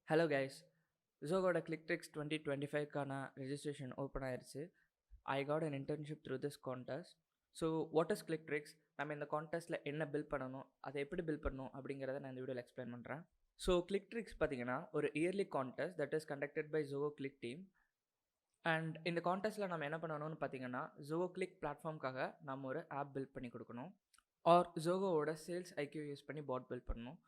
Hello guys, ஜோகோட Cliqtrix 2025க்கான registration open ஆயிருச்சு. I got an internship through this contest. So what is Cliqtrix, நம்ம இந்த கான்டெஸ்ட்டில் என்ன பில்ட் பண்ணணும், அதை எப்படி பில்ட் பண்ணணும் அப்படிங்கிறத நான் இந்த வீடியோவில் எக்ஸ்பிளைன் பண்ணுறேன். ஸோ கிளிக்ட்ரிக்ஸ் பார்த்தீங்கன்னா ஒரு early contest that is conducted by Zoho Cliq team. And இந்த கான்டெஸ்ட்டில் நம்ம என்ன பண்ணணும்னு பார்த்தீங்கன்னா ஜோகோ கிளிக் பிளாட்ஃபார்முக்காக நம்ம ஒரு ஆப் பில்ட் பண்ணி கொடுக்கணும், ஆர் ஜோகோவோட சேல்ஸ் ஐக்யூ யூஸ் பண்ணி பாட் பில்ட் பண்ணணும்.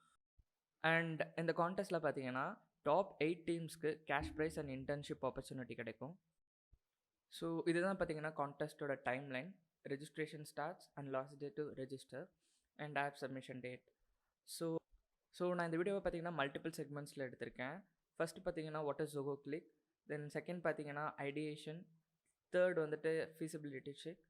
அண்ட் இந்த கான்டெஸ்ட்டில் பார்த்தீங்கன்னா டாப் 8 டீம்ஸ்க்கு cash prize and internship opportunity கிடைக்கும். ஸோ இதுதான் பார்த்தீங்கன்னா கான்டெஸ்ட்டோட timeline. Registration starts and last day to register and app submission date. So நான் இந்த வீடியோவை பார்த்தீங்கன்னா மல்டிபிள் செக்மெண்ட்ஸில் எடுத்திருக்கேன். ஃபஸ்ட்டு பார்த்தீங்கன்னா what is Joko Cliq, then second பார்த்தீங்கன்னா ஐடியேஷன், தேர்ட் வந்துட்டு ஃபீஸிபிலிட்டி செக்,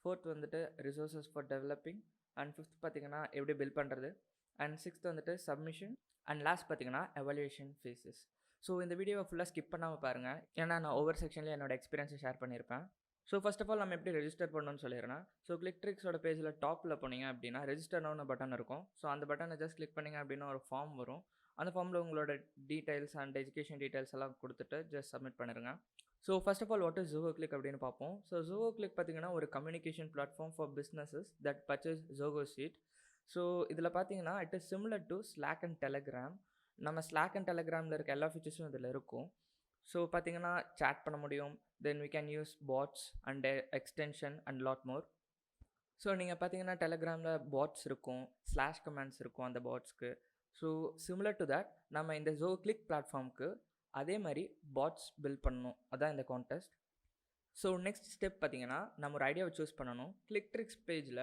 ஃபோர்த் வந்துட்டு resources for developing, and fifth பார்த்தீங்கன்னா எப்படி பில்ட் பண்ணுறது, அண்ட் சிக்ஸ்த் வந்துட்டு சப்மிஷன், அண்ட் லாஸ்ட் பார்த்தீங்கன்னா எவாலுவேஷன் ஃபேஸஸ். ஸோ இந்த வீடியோவை ஃபுல்லாக ஸ்கிப் பண்ணாமல் பாருங்கள், ஏன்னா நான் ஒவ்வொரு செக்ஷன்லேயும் என்னோட எக்ஸ்பீரியன்ஸை ஷேர் பண்ணியிருப்பேன். ஸோ ஃபஸ்ட் ஆஃப் ஆல் நம்ம எப்படி ரெஜிஸ்டர் பண்ணணும்னு சொல்லிடுறேன். ஸோ கிளிக்ட்ரிக்ஸோட பேஜில் டாப்பில் போனீங்க அப்படின்னா ரெஜிஸ்டர் நவுன்னு பட்டன் இருக்கும். ஸோ அந்த பட்டனை ஜஸ்ட் கிளிக் பண்ணிங்க அப்படின்னா ஒரு ஃபார்ம் வரும். அந்த ஃபார்மில் உங்களோட டீட்டெயில்ஸ் அண்ட் எஜுகேஷன் டீட்டெயில்ஸ் எல்லாம் கொடுத்துட்டு ஜஸ்ட் சப்மிட் பண்ணிடுங்க. So first of all what is Joko Cliq அப்படின்னு பார்ப்போம். ஸோ ஜோகோ கிளிக் பார்த்தீங்கன்னா ஒரு communication platform for businesses that purchase Zoho sheet. So இதில் பார்த்தீங்கன்னா it is similar to Slack and Telegram. நம்ம ஸ்லாக் அண்ட் டெலகிராமில் இருக்க எல்லா ஃபீச்சர்ஸும் இதில் இருக்கும். ஸோ பார்த்தீங்கன்னா சேட் பண்ண முடியும், then we can use bots and extension and lot more. So நீங்கள் பார்த்தீங்கன்னா டெலகிராமில் பாட்ஸ் இருக்கும், ஸ்லாஷ் கமெண்ட்ஸ் இருக்கும் அந்த பாட்ஸ்க்கு. ஸோ சிமிலர் டு தட் நம்ம இந்த ஜோ கிளிக் பிளாட்ஃபார்முக்கு அதே மாதிரி பாட்ஸ் பில்ட் பண்ணணும், அதான் இந்த கான்டெஸ்ட். ஸோ நெக்ஸ்ட் ஸ்டெப் பார்த்தீங்கன்னா நம்ம ஒரு ஐடியாவை சூஸ் பண்ணணும். கிளிக்ட்ரிக்ஸ் பேஜில்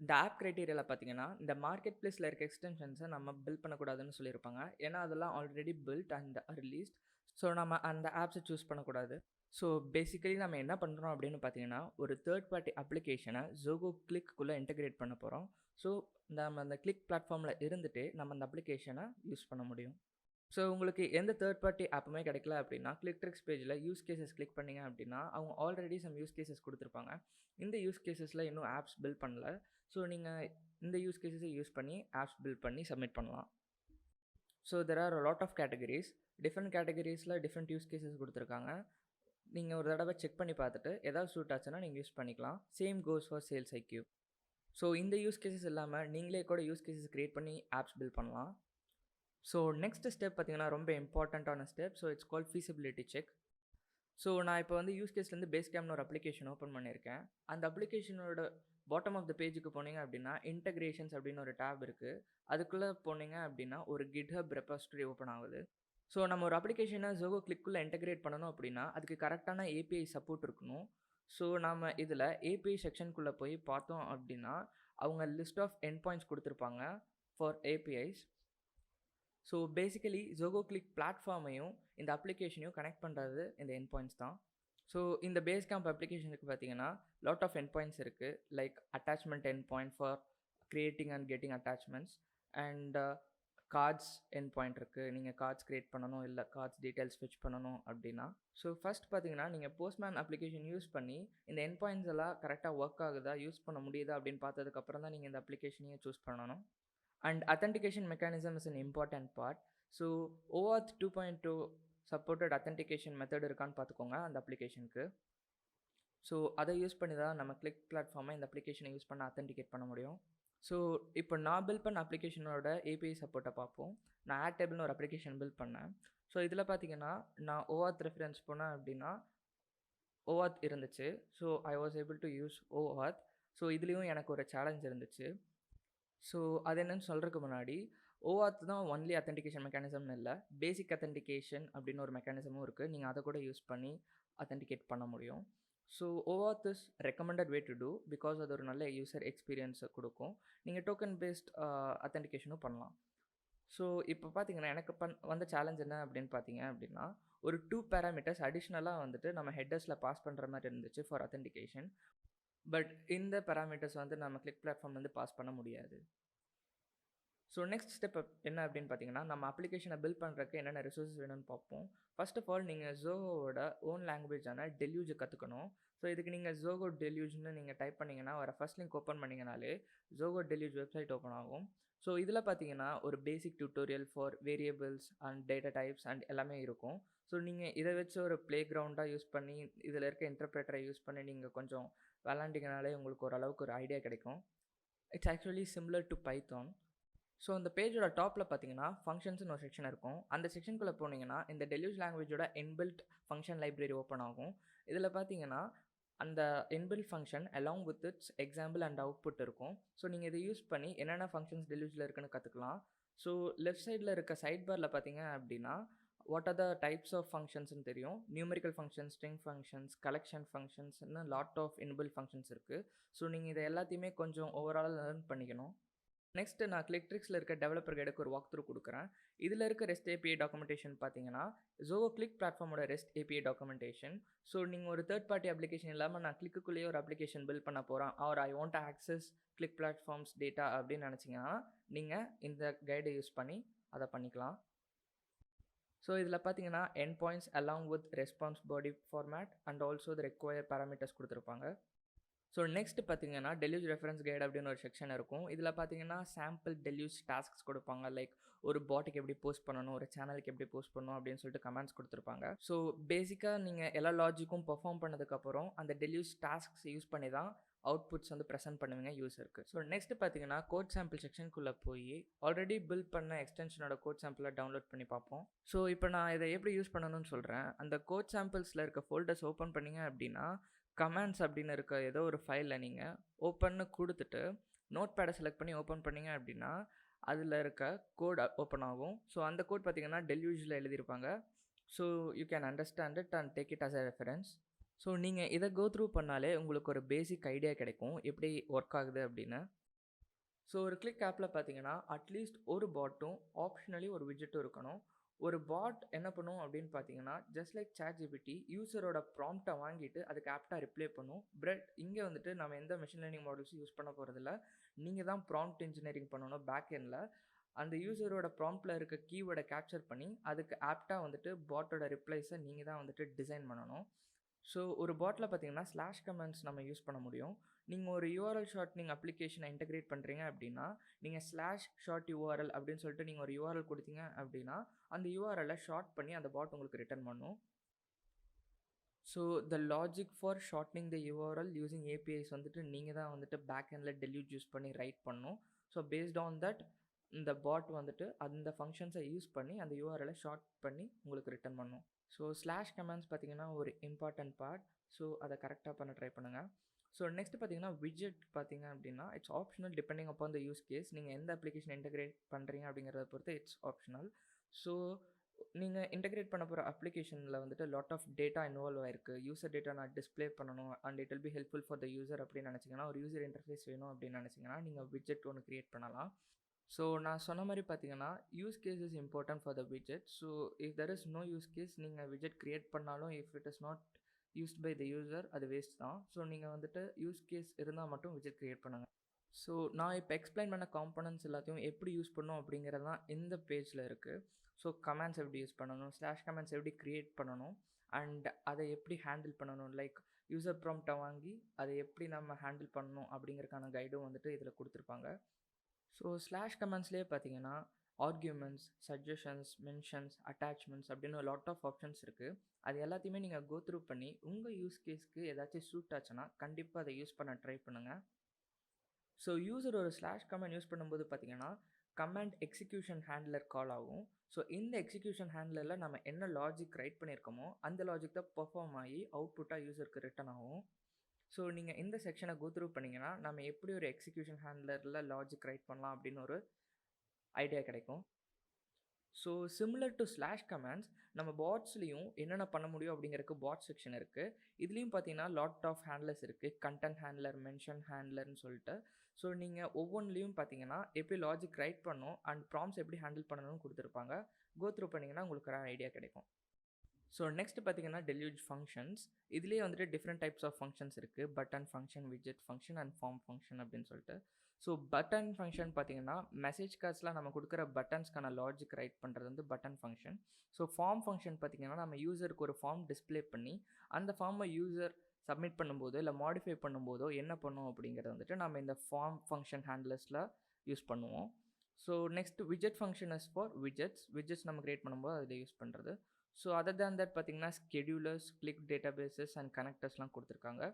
இந்த ஆப் க்ரைட்டீரியாவில் பார்த்தீங்கன்னா இந்த மார்க்கெட் பிளேஸில் இருக்க எக்ஸ்டென்ஷன்ஸை நம்ம பில்ட் பண்ணக்கூடாதுன்னு சொல்லியிருப்பாங்க, ஏன்னா அதெல்லாம் already built and released. So நம்ம அந்த ஆப்ஸை சூஸ் பண்ணக்கூடாது. ஸோ பேசிக்கலி நம்ம என்ன பண்ணுறோம் அப்படின்னு பார்த்தீங்கன்னா ஒரு தேர்ட் பார்ட்டி அப்ளிகேஷனை ஜோகோ கிளிக்குள்ளே இன்டெகிரேட் பண்ண போகிறோம். ஸோ நம்ம அந்த கிளிக் பிளாட்ஃபார்மில் இருந்துகிட்டே நம்ம அந்த அப்ளிகேஷனை யூஸ் பண்ண முடியும். ஸோ உங்களுக்கு எந்த தேர்ட் பார்ட்டி ஆப்புமே கிடைக்கல அப்படின்னா கிளிக்ட்ரிக்ஸ் பேஜில் யூஸ் கேசஸ் கிளிக் பண்ணிங்க அப்படின்னா அவங்க ஆல்ரெடி சம் யூஸ் கேசஸ் கொடுத்துருப்பாங்க. இந்த யூஸ் கேசஸில் இன்னும் ஆப்ஸ் பில்ட் பண்ணல. ஸோ நீங்கள் இந்த யூஸ் கேசஸை யூஸ் பண்ணி ஆப்ஸ் பில்ட் பண்ணி சப்மிட் பண்ணலாம். So there are lot of categories, different கேட்டகரிஸில் டிஃப்ரெண்ட் யூஸ் கேசஸ் கொடுத்துருக்காங்க. நீங்கள் ஒரு தடவை செக் பண்ணி பார்த்துட்டு ஏதாவது சூட் ஆச்சுன்னா நீங்கள் யூஸ் பண்ணிக்கலாம். Same goes for sales IQ. So இந்த யூஸ் கேசஸ் இல்லாமல் நீங்களே கூட யூஸ் கேசஸ் க்ரியேட் பண்ணி ஆப்ஸ் பில்ட் பண்ணலாம். ஸோ நெக்ஸ்ட் ஸ்டெப் பார்த்தீங்கன்னா ரொம்ப இம்பார்ட்டண்ட்டான step. So it's call feasibility check. So நான் இப்போ வந்து யூஸ் கேஸ்லேருந்து பேஸ்கேம்னு ஒரு அப்ளிகேஷன் ஓப்பன் பண்ணியிருக்கேன். அந்த அப்ளிகேஷனோட பாட்டம் ஆஃப் த பேஜுக்கு போனீங்க அப்படின்னா இன்டகிரேஷன்ஸ் அப்படின்னு ஒரு டேப் இருக்குது. அதுக்குள்ளே போனீங்க அப்படின்னா ஒரு கிட்ஹப் ரெபாசிட்டரி ஓப்பன் ஆகுது. ஸோ நம்ம ஒரு அப்ளிகேஷனை ஜோகோ கிளிக்குள்ளே இன்டகிரேட் பண்ணணும் அப்படின்னா அதுக்கு கரெக்டான ஏபிஐ சப்போர்ட் இருக்கணும். ஸோ நம்ம இதில் ஏபிஐ செக்ஷனுக்குள்ளே போய் பார்த்தோம் அப்படின்னா அவங்க லிஸ்ட் ஆஃப் எண்ட் பாயிண்ட்ஸ் கொடுத்துருப்பாங்க for APIs. So basically Zoho Cliq பிளாட்ஃபார்மையும் இந்த அப்ளிகேஷனையும் கனெக்ட் பண்ணுறது இந்த எண்ட் பாயிண்ட்ஸ் தான். ஸோ இந்த பேஸ் கேம்ப் அப்ளிகேஷனுக்கு பார்த்தீங்கன்னா லாட் ஆஃப் எண்ட் பாயிண்ட்ஸ் இருக்குது. Like attachment end point for creating and getting attachments, and cards end point இருக்குது. நீங்கள் கார்ட்ஸ் க்ரியேட் பண்ணணும் இல்லை கார்ட்ஸ் டீட்டெயில்ஸ் ஃபிச் பண்ணணும் அப்படின்னா. ஸோ ஃபஸ்ட் பார்த்தீங்கன்னா நீங்கள் போஸ்ட்மேன் அப்ளிகேஷன் யூஸ் பண்ணி இந்த எண்ட் பாயிண்ட்ஸ் எல்லாம் கரெக்டாக ஒர்க் ஆகுதா, யூஸ் பண்ண முடியுதா அப்படின்னு பார்த்ததுக்கப்புறம் தான் நீங்கள் இந்த அப்ளிகேஷனையே சூஸ் பண்ணணும். And authentication mechanism is an important part. So OAuth 2.2 supported authentication method இருக்கான்னு பார்த்துக்கோங்க அந்த அப்ளிகேஷனுக்கு. ஸோ அதை யூஸ் பண்ணி தான் நம்ம கிளிக் பிளாட்ஃபார்மை இந்த அப்ளிகேஷனை யூஸ் பண்ண அத்தன்டிகேட் பண்ண முடியும். ஸோ இப்போ நான் பில்ட் பண்ண அப்ளிகேஷனோட ஏபிஐ சப்போர்ட்டை பார்ப்போம். நான் ஆட் டேபிள்னு ஒரு அப்ளிகேஷன் பில்ட் பண்ணேன். ஸோ இதில் பார்த்தீங்கன்னா நான் OAuth ரெஃபரன்ஸ் போனேன் அப்படின்னா OAuth இருந்துச்சு. So I was able to use OAuth. So இதுலேயும் எனக்கு ஒரு சேலஞ்ச் இருந்துச்சு. ஸோ அது என்னென்னு சொல்கிறதுக்கு முன்னாடி OAuth தான் ஒன்லி அத்தன்டிகேஷன் மெக்கானிசம்னு இல்லை, பேசிக் அத்தன்டிகேஷன் அப்படின்னு ஒரு மெக்கானிசமும் இருக்குது. நீங்கள் அதை கூட யூஸ் பண்ணி அத்தன்டிகேட் பண்ண முடியும். So OAuth is recommended way to do because அது ஒரு நல்ல யூசர் எக்ஸ்பீரியன்ஸை கொடுக்கும். நீங்கள் டோக்கன் பேஸ்ட் அத்தன்டிகேஷனும் பண்ணலாம். ஸோ இப்போ பார்த்தீங்கன்னா எனக்கு வந்த சேலஞ்ச் என்ன அப்படின்னு பார்த்தீங்க அப்படின்னா ஒரு 2 பேராமீட்டர்ஸ் அடிஷ்னலாக வந்துட்டு நம்ம ஹெட்டர்ஸில் பாஸ் பண்ணுற மாதிரி இருந்துச்சு ஃபார் அத்தன்டிகேஷன். பட் இந்த பேராமீட்டர்ஸ் வந்து நம்ம கிளிக் பிளாட்ஃபார்ம் வந்து பாஸ் பண்ண முடியாது. ஸோ நெக்ஸ்ட் ஸ்டெப் என்ன அப்படின்னு பார்த்தீங்கன்னா, நம்ம அப்ளிகேஷனை பில்ட் பண்ணுறதுக்கு என்னென்ன ரிசோர்ஸஸ் வேணும்னு பார்ப்போம். ஃபர்ஸ்ட் ஆஃப் ஆல் நீங்கள் ஜோகோவோட ஓன் லாங்குவேஜான டெல்யூஜை கற்றுக்கணும். ஸோ இதுக்கு நீங்கள் ஜோகோ டெல்யூஜ்னு நீங்கள் டைப் பண்ணிங்கன்னா வர ஃபர்ஸ்ட் லிங்க் ஓப்பன் பண்ணிங்கனாலே ஜோகோ டெல்யூஜ் வெப்சைட் ஓப்பன் ஆகும். ஸோ இதில் பார்த்தீங்கன்னா ஒரு basic tutorial for variables and data types and எல்லாமே இருக்கும். ஸோ நீங்கள் இதை வச்சு ஒரு ப்ளே கிரவுண்டாக யூஸ் பண்ணி இதில் இருக்க இன்டர்பிரேட்டரை யூஸ் பண்ணி நீங்கள் கொஞ்சம் விளாண்டிங்கனாலே உங்களுக்கு ஓரளவுக்கு ஒரு ஐடியா கிடைக்கும். It's actually similar to Python. So அந்த பேஜோட டாப்பில் பார்த்தீங்கன்னா ஃபங்க்ஷன்ஸ்னு ஒரு செக்ஷன் இருக்கும். அந்த செக்ஷனுக்குள்ளே போனீங்கன்னா இந்த டெல்யூஜ் லாங்குவேஜோட இன்பில்ட் ஃபங்க்ஷன் லைப்ரரி ஓப்பன் ஆகும். இதில் பார்த்தீங்கன்னா அந்த inbuilt function along with it's example and output இருக்கும். ஸோ நீங்கள் இதை யூஸ் பண்ணி என்னென்ன ஃபங்க்ஷன்ஸ் டெல்யூஜில் இருக்குன்னு கற்றுக்கலாம். ஸோ லெஃப்ட் சைடில் இருக்க சைட் பாரில் பார்த்தீங்க அப்படின்னா what are the types of ஃபங்க்ஷன்ஸ்னு தெரியும். Numerical functions, string functions, collection ஃபங்க்ஷன்ஸ்னு லாட் ஆஃப் இன்பில்ட் ஃபங்க்ஷன்ஸ் இருக்குது. ஸோ நீங்கள் இதை எல்லாத்தையுமே கொஞ்சம் ஓவராலாக லேர்ன் பண்ணிக்கணும். நெக்ஸ்ட்டு நான் கிளிக்ட்ரிக்ஸில் இருக்க டெவலப்பர் கைடுக்கு ஒரு வாக் த்ரூ கொடுக்குறேன். இதில் இருக்க ரெஸ்ட் ஏபிஐ டாக்குமெண்டேஷன் பார்த்தீங்கன்னா ஜோகோ கிளிக் பிளாட்ஃபார்மோட ரெஸ்ட் ஏபிஐ டாக்குமெண்டேஷன். ஸோ நீங்கள் ஒரு தேர்ட் பார்ட்டி அப்ளிகேஷன் இல்லாமல் நான் கிளிக்குள்ளேயே ஒரு அப்ளிகேஷன் பில்ட் பண்ண போகிறேன் or I want to access Cliq platforms data அப்படின்னு நினச்சிங்கன்னா நீங்கள் இந்த கைடை யூஸ் பண்ணி அதை பண்ணிக்கலாம். ஸோ இதில் பார்த்தீங்கன்னா end points along with response body format and also the require parameters கொடுத்துருப்பாங்க. ஸோ நெக்ஸ்ட் பார்த்தீங்கன்னா டெல்யூஜ் ரெஃபரன்ஸ் கைடு அப்படின்னு ஒரு செக்ஷன் இருக்கும். இதில் பார்த்தீங்கன்னா சாம்பிள் டெல்யூஜ் டாஸ்க்ஸ் கொடுப்பாங்க. லைக் ஒரு பாட்டுக்கு எப்படி போஸ்ட் பண்ணணும், ஒரு சேனலுக்கு எப்படி போஸ்ட் பண்ணணும் அப்படின்னு சொல்லிட்டு கமெண்ட்ஸ் கொடுத்துருப்பாங்க. ஸோ பேசிக்காக நீங்கள் எல்லா லாஜிக்கும் பெர்ஃபார்ம் பண்ணதுக்கப்புறம் அந்த டெல்யூஜ் டாஸ்க்ஸ் யூஸ் பண்ணி தான் அவுட்புட்ஸ் வந்து ப்ரெசென்ட் பண்ணுவீங்க யூஸருக்கு. ஸோ நெக்ஸ்ட் பார்த்தீங்கன்னா கோட் சாம்பிள் செக்ஷனுக்குள்ளே போய் ஆல்ரெடி பில்ட் பண்ண எக்ஸ்டென்ஷனோட கோட் சாம்பிளை டவுன்லோட் பண்ணி பார்ப்போம். ஸோ இப்போ நான் இதை எப்படி யூஸ் பண்ணணும்னு சொல்கிறேன். அந்த கோட் சாம்பிள்ஸில் இருக்க ஃபோல்டர்ஸ் ஓப்பன் பண்ணிங்க அப்படின்னா கமெண்ட்ஸ் அப்படின்னு இருக்க ஏதோ ஒரு ஃபைலில் நீங்கள் ஓப்பன்னு கொடுத்துட்டு நோட் பேடை செலக்ட் பண்ணி ஓப்பன் பண்ணிங்க அப்படின்னா அதில் இருக்க கோட் ஓப்பன் ஆகும். ஸோ அந்த கோட் பார்த்தீங்கன்னா டெல்யூஜில் எழுதியிருப்பாங்க. So you can understand it and take it as a reference. So நீங்கள் இதை கோ த்ரூ பண்ணாலே உங்களுக்கு ஒரு பேசிக் ஐடியா கிடைக்கும் எப்படி ஒர்க் ஆகுது அப்படின்னு. ஸோ ஒரு கிளிக் ஆப்பில் பார்த்தீங்கன்னா அட்லீஸ்ட் ஒரு பாட்டும் ஆப்ஷனலி ஒரு விஜெட்டும் இருக்கணும். ஒரு பாட் என்ன பண்ணும் அப்படின்னு பார்த்தீங்கன்னா ஜஸ்ட் லைக் ChatGPT யூசரோட ப்ராம்ப்டை வாங்கிட்டு அதுக்கு ஆப்டாக ரிப்ளை பண்ணும். இங்கே வந்துட்டு நம்ம எந்த மெஷின் லேர்னிங் மாடல்ஸும் யூஸ் பண்ண போகிறதில்ல. நீங்கள் தான் ப்ராம்ப்ட் இன்ஜினியரிங் பண்ணணும் பேக் எண்டில். அந்த யூசரோட ப்ராம்ப்டில் இருக்க கீவேர்டை கேப்சர் பண்ணி அதுக்கு ஆப்டாக வந்துட்டு பாட்டோட ரிப்ளைஸை நீங்கள் தான் வந்துட்டு டிசைன் பண்ணணும். ஸோ ஒரு பாட்டில் பார்த்தீங்கன்னா ஸ்லாஷ் கமெண்ட்ஸ் நம்ம யூஸ் பண்ண முடியும். நீங்கள் ஒரு URL ஷார்ட்னிங் அப்ளிகேஷனை இன்டெகிரேட் பண்ணுறீங்க அப்படின்னா நீங்கள் ஸ்லாஷ் ஷார்ட் URL அப்படின்னு சொல்லிட்டு நீங்கள் ஒரு URL கொடுத்தீங்க அப்படின்னா அந்த URL ஷார்ட் பண்ணி அந்த பாட் உங்களுக்கு ரிட்டர்ன் பண்ணும். So the logic for shortening the URL using APIs வந்துட்டு நீங்கள் தான் வந்துட்டு பேக் எண்டில் டெல்யூட் யூஸ் பண்ணி ரைட் பண்ணணும். ஸோ பேஸ்ட் ஆன் தட் இந்த பாட் வந்துட்டு அந்த ஃபங்க்ஷன்ஸை யூஸ் பண்ணி அந்த URL ஷார்ட் பண்ணி உங்களுக்கு ரிட்டர்ன் பண்ணும். ஸோ ஸ்லாஷ் கமெண்ட்ஸ் பார்த்தீங்கன்னா ஒரு இம்பார்ட்டன்ட் பார்ட். ஸோ அதை கரெக்டாக பண்ண ட்ரை பண்ணுங்கள். ஸோ நெக்ஸ்ட் பார்த்தீங்கன்னா விஜெட் பார்த்தீங்க அப்படின்னா it's optional depending upon the use case. நீங்கள் எந்த அப்ளிகேஷன் இன்டெகிரேட் பண்ணுறீங்க அப்படிங்கிறத பொறுத்து இட்ஸ் ஆப்ஷனல். ஸோ நீங்கள் இன்டெகிரேட் பண்ண போகிற அப்ளிகேஷனில் வந்துட்டு லாட் ஆஃப் டேட்டா இன்வால்வ் ஆயிருக்கு. யூசர் டேட்டா நான் டிஸ்பிளே பண்ணணும் and it will be helpful for the user அப்படின்னு நினச்சிங்கன்னா ஒரு யூசர் இன்டர்ஃபேஸ் வேணும் அப்படின்னு நினச்சிங்கன்னா நீங்கள் விஜெட் ஒன்று க்ரியேட் பண்ணலாம். ஸோ நான் சொன்ன மாதிரி பார்த்தீங்கன்னா use case is important for the விஜெட். So if there is no use case நீங்கள் விஜெட் க்ரியேட் பண்ணாலும் if it is not used by the user அது வேஸ்ட் தான். ஸோ நீங்கள் வந்துட்டு யூஸ் கேஸ் இருந்தால் மட்டும் விஜெட் க்ரியேட் பண்ணுங்கள். ஸோ நான் இப்போ எக்ஸ்பிளைன் பண்ண காம்பனன்ட்ஸ் எல்லாத்தையும் எப்படி யூஸ் பண்ணணும் அப்படிங்கிறது தான் இந்த பேஜில் இருக்குது. ஸோ கமெண்ட்ஸ் எப்படி யூஸ் பண்ணணும், ஸ்லாஷ் கமெண்ட்ஸ் எப்படி க்ரியேட் பண்ணணும் அண்ட் அதை எப்படி ஹேண்டில் பண்ணணும், லைக் யூசர் ப்ராம்ப்டை வாங்கி அதை எப்படி நம்ம ஹேண்டில் பண்ணணும் அப்படிங்கிறதுக்கான கைடும் வந்துட்டு இதில் கொடுத்துருப்பாங்க. ஸோ ஸ்லாஷ் கமெண்ட்ஸ்லேயே பார்த்தீங்கன்னா ஆர்கியூமெண்ட்ஸ், சஜஷன்ஸ், மென்ஷன்ஸ், அட்டாச்மெண்ட்ஸ் அப்படின்னு லாட் ஆஃப் ஆப்ஷன்ஸ் இருக்குது. அது எல்லாத்தையுமே நீங்கள் கோ த்ரூ பண்ணி உங்கள் யூஸ் கேஸ்க்கு ஏதாச்சும் சூட் ஆச்சுன்னா கண்டிப்பாக அதை யூஸ் பண்ண ட்ரை பண்ணுங்கள். ஸோ யூசர் ஒரு ஸ்லாஷ் கமெண்ட் யூஸ் பண்ணும்போது பார்த்தீங்கன்னா கமெண்ட் எக்ஸிக்யூஷன் ஹேண்ட்லர் கால் ஆகும். ஸோ இந்த எக்ஸிக்யூஷன் ஹேண்ட்லரில் நம்ம என்ன லாஜிக் ரைட் பண்ணியிருக்கோமோ அந்த லாஜிக் தான் பெர்ஃபார்ம் ஆகி அவுட்புட்டாக யூசருக்கு ரிட்டர்ன் ஆகும். ஸோ நீங்கள் இந்த செக்ஷனை கோ த்ரூ பண்ணிங்கன்னா நம்ம எப்படி ஒரு எக்ஸிக்யூஷன் ஹேண்ட்லரில் லாஜிக் ரைட் பண்ணலாம் அப்படின்னு ஒரு ஐடியா கிடைக்கும். So similar to slash comments நம்ம பாட்ஸ்லேயும் என்னென்ன பண்ண முடியும் அப்படிங்கிறதுக்கு பாட் செக்ஷன் இருக்குது. இதுலேயும் பார்த்தீங்கன்னா லாட் ஆஃப் ஹேண்ட்லர்ஸ் இருக்குது. கண்டென்ட் ஹேண்ட்லர், மென்ஷன் ஹேண்ட்லர்னு சொல்லிட்டு. ஸோ நீங்கள் ஒவ்வொன்றிலையும் பார்த்தீங்கன்னா எப்படி லாஜிக் ரைட் பண்ணணும் அண்ட் ப்ராம்ப்ட்ஸ் எப்படி ஹேண்டில் பண்ணணும்னு கொடுத்துருப்பாங்க. கோ த்ரூ பண்ணிங்கன்னா உங்களுக்கு ஒரு ஐடியா கிடைக்கும். ஸோ நெக்ஸ்ட் பார்த்தீங்கன்னா டெலியூஜ் ஃபங்க்ஷன்ஸ். இதுலேயே வந்துட்டு டிஃப்ரெண்ட் டைப்ஸ் ஆஃப் ஃபங்க்ஷன்ஸ் இருக்குது. Button function, widget function and form function அப்படின்னு சொல்லிட்டு. ஸோ பட்டன் ஃபங்க்ஷன் பார்த்தீங்கன்னா மெசேஜ் கார்ட்ஸில் நம்ம கொடுக்குற பட்டன்ஸ்க்கான லாஜிக் ரைட் பண்ணுறது வந்து button function. So form function பார்த்தீங்கன்னா நம்ம யூசருக்கு ஒரு ஃபார்ம் டிஸ்ப்ளே பண்ணி அந்த ஃபார்மை யூசர் சப்மிட் பண்ணும்போதோ இல்லை மாடிஃபை பண்ணும்போதோ என்ன பண்ணும் அப்படிங்கிறது வந்துட்டு நம்ம இந்த ஃபார்ம் ஃபங்க்ஷன் ஹேண்ட்லர்ஸில் யூஸ் பண்ணுவோம். So next widget function is for widgets நம்ம கிரியேட் பண்ணும்போது அதில் யூஸ் பண்ணுறது. ஸோ அதர் தேன் தட் பார்த்தீங்கன்னா ஸ்கெடியூலர்ஸ், கிளிக் டேட்டாபேசஸ் அண்ட் கனெக்டர்ஸ்லாம் கொடுத்துருக்காங்க.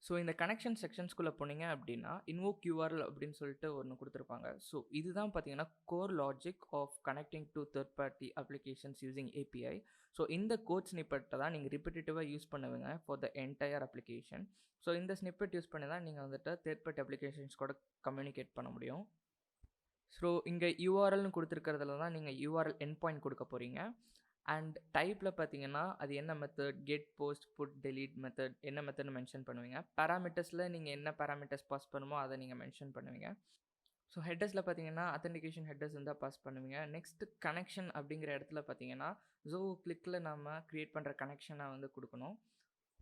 ஸோ இந்த கனெக்ஷன் செக்ஷன்ஸ்குள்ளே போனீங்க அப்படின்னா இன்வோக் யூஆர்எல் அப்படின்னு சொல்லிட்டு ஒன்று கொடுத்துருப்பாங்க. ஸோ இதுதான் பார்த்தீங்கன்னா core logic of connecting to third party applications using API. So இந்த கோட் ஸ்னிப்பெட்டை தான் நீங்கள் ரிப்பீட்டேட்டிவாக யூஸ் பண்ணுவீங்க for the entire application. So இந்த ஸ்னிப்பெட் யூஸ் பண்ணி தான் நீங்கள் வந்துட்டு தேர்ட் பார்ட்டி அப்ளிகேஷன்ஸ் கூட கம்யூனிகேட் பண்ண முடியும். ஸோ இங்கே யூஆர்எல்னு கொடுத்துருக்கிறதுல தான் நீங்கள் யூஆர்எல் என் பாயிண்ட் கொடுக்க போகிறீங்க. அண்ட் டைப்பில் பார்த்தீங்கன்னா அது என்ன method, get, post, put, delete method என்ன மெத்தட்னு மென்ஷன் பண்ணுவீங்க. பேராமீட்டர்ஸில் நீங்கள் என்ன பேராமீட்டர்ஸ் பாஸ் பண்ணுமோ அதை நீங்கள் மென்ஷன் பண்ணுவீங்க. ஸோ ஹெட்டர்ஸில் பார்த்தீங்கன்னா அத்தன்டிகேஷன் ஹெட்டர்ஸ் இருந்தால் பாஸ் பண்ணுவீங்க. நெக்ஸ்ட் கனெக்ஷன் அப்படிங்கிற இடத்துல பார்த்தீங்கன்னா கிளிக்கில் நம்ம க்ரியேட் பண்ணுற கனெக்ஷனை வந்து கொடுக்கணும்.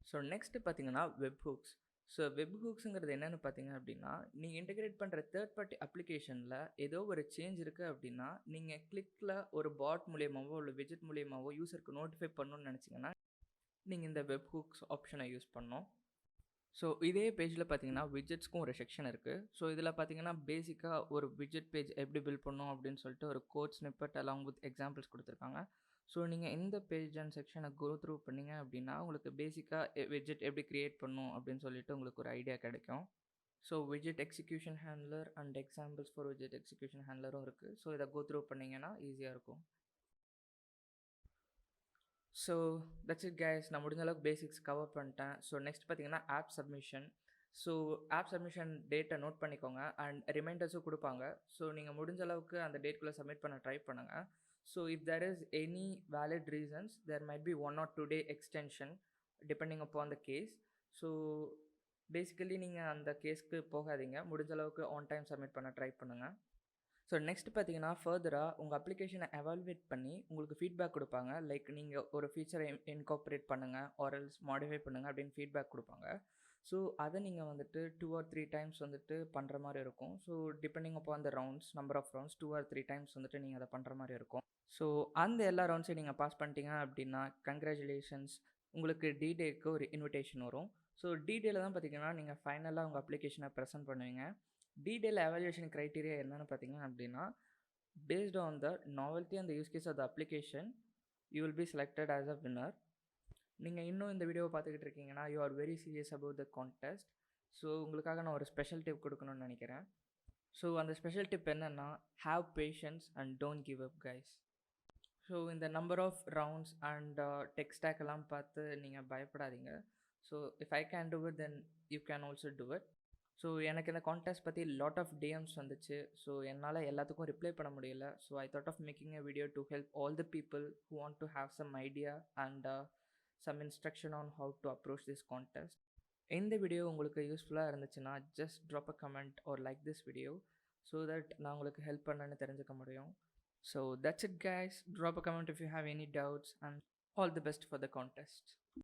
ஸோ நெக்ஸ்ட்டு பார்த்தீங்கன்னா வெப் ஹூக்ஸ். ஸோ வெப் ஹூக்ஸுங்கிறது என்னென்னு பார்த்தீங்க அப்படின்னா நீங்கள் இன்டெகிரேட் பண்ணுற தேர்ட் பார்ட்டி அப்ளிகேஷனில் ஏதோ ஒரு சேஞ்ச் இருக்குது அப்படின்னா நீங்கள் கிளிக்கில் ஒரு பாட் மூலியமாகவோ இல்லை விஜெட் மூலியமாகவோ யூசருக்கு நோட்டிஃபை பண்ணணும்னு நினச்சிங்கன்னா நீங்கள் இந்த வெப் ஹூக்ஸ் ஆப்ஷனை யூஸ் பண்ணணும். ஸோ இதே பேஜில் பார்த்தீங்கன்னா விஜெட்ஸ்க்கும் ஒரு செக்ஷன் இருக்குது. ஸோ இதில் பார்த்தீங்கன்னா பேசிக்காக ஒரு விஜெட் பேஜ் எப்படி பில்ட் பண்ணணும் அப்படின்னு சொல்லிட்டு ஒரு code snippet along with examples கொடுத்துருக்காங்க. ஸோ நீங்கள் இந்த பேஜ் அண்ட் செக்ஷனை கோ த்ரூ பண்ணிங்க அப்படின்னா உங்களுக்கு பேசிக்காக விஜெட் எப்படி க்ரியேட் பண்ணணும் அப்படின்னு சொல்லிட்டு உங்களுக்கு ஒரு ஐடியா கிடைக்கும். So விஜெட் execution handler and examples for விஜெட் execution ஹேண்ட்லரும் இருக்குது. ஸோ இதை கோ த்ரூ பண்ணிங்கன்னா ஈஸியாக இருக்கும். So that's it guys. நான் முடிஞ்ச அளவுக்கு பேசிக்ஸ் கவர் பண்ணிட்டேன். ஸோ நெக்ஸ்ட் பார்த்தீங்கன்னா app submission. So app submission டேட்டை நோட் பண்ணிக்கோங்க அண்ட் ரிமைண்டர்ஸும் கொடுப்பாங்க. ஸோ நீங்கள் முடிஞ்ச அளவுக்கு அந்த டேட்குள்ளே சப்மிட் பண்ண ட்ரை பண்ணுங்கள். So if there is any valid reasons there might be 1 or 2 day extension depending upon the case. So basically நீங்கள் அந்த கேஸ்க்கு போகாதீங்க. முடிஞ்ச அளவுக்கு ஆன் டைம் சப்மிட் பண்ண ட்ரை பண்ணுங்கள். ஸோ நெக்ஸ்ட் பார்த்தீங்கன்னா ஃபர்தராக உங்கள் அப்ளிகேஷனை எவால்வேட் பண்ணி உங்களுக்கு ஃபீட்பேக் கொடுப்பாங்க. லைக் நீங்கள் ஒரு ஃபீச்சரை இன்கார்பரேட் பண்ணுங்கள் ஆர்எல்ஸ் மாடிஃபை பண்ணுங்கள் அப்படின்னு ஃபீட்பேக் கொடுப்பாங்க. ஸோ அதை நீங்கள் வந்துட்டு 2 or 3 டைம்ஸ் வந்துட்டு பண்ணுற மாதிரி இருக்கும். So depending upon the rounds, number of rounds 2 or 3 times வந்துட்டு நீங்கள் அதை பண்ணுற மாதிரி இருக்கும். ஸோ அந்த எல்லா ரவுண்ட்ஸையும் நீங்கள் பாஸ் பண்ணிட்டீங்க அப்படின்னா கங்க்ராச்சுலேஷன்ஸ், உங்களுக்கு டிடேக்கு ஒரு இன்விடேஷன் வரும். ஸோ டிடேல தான் பார்த்தீங்கன்னா நீங்கள் ஃபைனலாக உங்கள் அப்ளிகேஷனை ப்ரெசென்ட் பண்ணுவீங்க. டீடைல் எவாலுவேஷன் க்ரைட்டீரியா என்னென்னு பார்த்தீங்க அப்படின்னா based on the novelty and the use case of the application you will be selected as a winner. நீங்கள் இன்னும் இந்த வீடியோவை பார்த்துக்கிட்டு இருக்கீங்கன்னா you are very serious about the contest. So உங்களுக்காக நான் ஒரு ஸ்பெஷல் டிப் கொடுக்கணும்னு நினைக்கிறேன். ஸோ அந்த ஸ்பெஷல் டிப் என்னென்னா have patience and don't give up guys. So இந்த number of rounds and tech stack எல்லாம் பார்த்து நீங்கள் பயப்படாதீங்க. So if I can do it then you can also do it. So எனக்கு இந்த கான்டெஸ்ட் பற்றி லாட் ஆஃப் டிஎம்ஸ் வந்துச்சு. So என்னால் எல்லாத்துக்கும் ரிப்ளை பண்ண முடியல. So I thought of making a video to help all the people who want to have some idea and some instruction on how to approach this contest. இந்த video உங்களுக்கு யூஸ்ஃபுல்லாக இருந்துச்சுன்னா just drop a comment or like this video so that நான் உங்களுக்கு help பண்ணேன்னு தெரிஞ்சுக்க முடியும். So that's it guys. Drop a comment if you have any doubts and all the best for the contest.